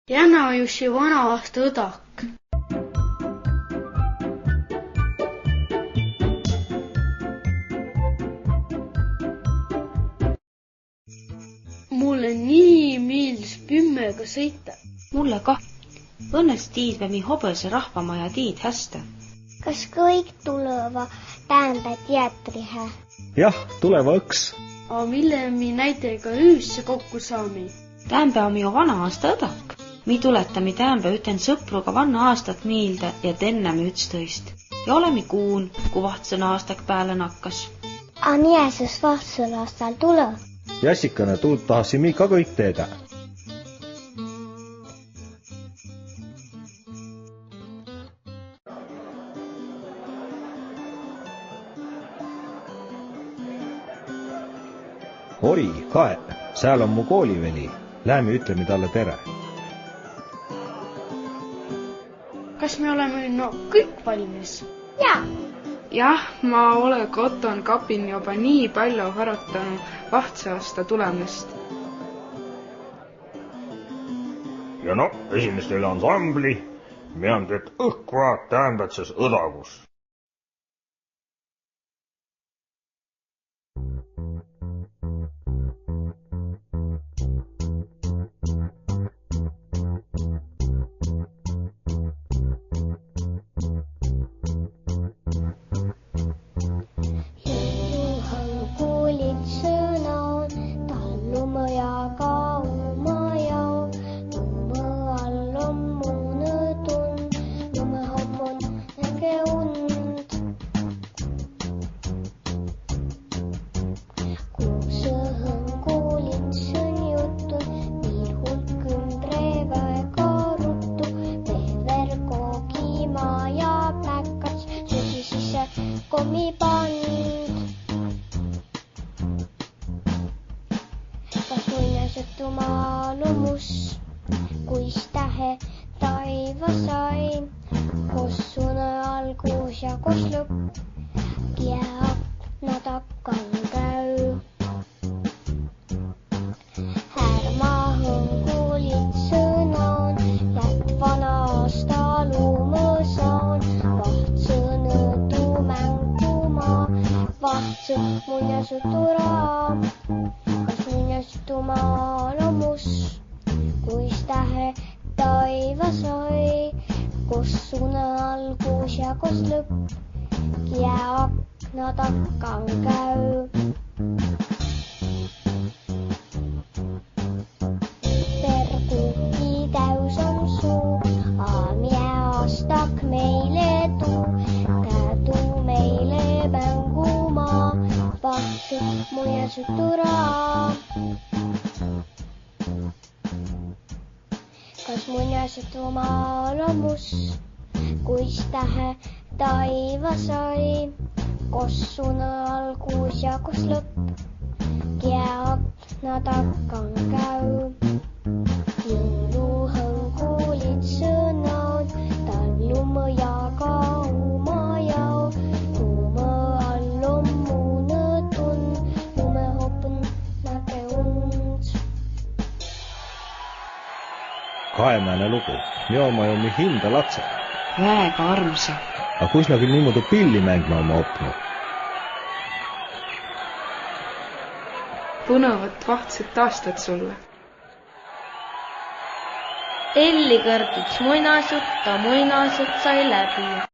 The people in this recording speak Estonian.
Jänajussi vana-aasta õdak. Mulle nii meeldis Pümmega sõita. Mulle kah. Õnnes tiid mi hobõse rahvamaja tiid hästä. Kas kõik tuleva Täämpä teatrihe? Jah, tuleva õks. A mille mi näitega üüsse kokku saami? Täämpä on ju vana-aasta õdak. Mi tuletami Täämpä üten sõpruga vanna aastat miilde ja tennämi ütstõist. Ja olemi kuun, kui vahtsõna aastak pääle nakkas. A niesus vahtsõl aastal tule? Jassikane, tuud tahasimi ka kõik teedä. Ori, Kae, sääl on mu kooliveli. Läämi ütlemi talle tere. Kas me oleme kõik valmis? Jaa. Jah, ma ole koton kapin juba nii palju harotanud vahtseaasta tulemist. Ja no, esimestele ansambli, mean teed õhkva Täämbätses õdagus. Kas muinasjutumaa lumus, kuis tähe taiva sai, kossune algus ja kos lõpp, kiäakna takkan käy. Härmahõn kuulid sõnan, jät vana aasta lumõsaan, vahtsõnõdu mänguma, vahtsõ muinasjuturaa. Muinasjutumaa lomus, kuis tähe taiva sai, kossune algus ja kos lõpp, kiäakna takkan käy. Perkuki täys on suu, aamie aastak meile tuu, tädu meile mänguma, vahtsu muinasjuturaa. Kas muinasjutumaa lomus, kuis tähe taiva sai, kossune algus ja kos lõpp, kiäakna takkan käy. Jõuluhõn kuulid sõnad, tallumë ja kauma jau, lume all on muunõtun, lumehopun näge und. Kaemäine lugu. Me oma ju mi hinda lapsed. Väega armsa. A kuis na küll niimoodi pilli mängma oma opnud? Põnevat vahtset aastat sulle. Elli kõrduks muinasjutt, ta muinasjutt sai läbi.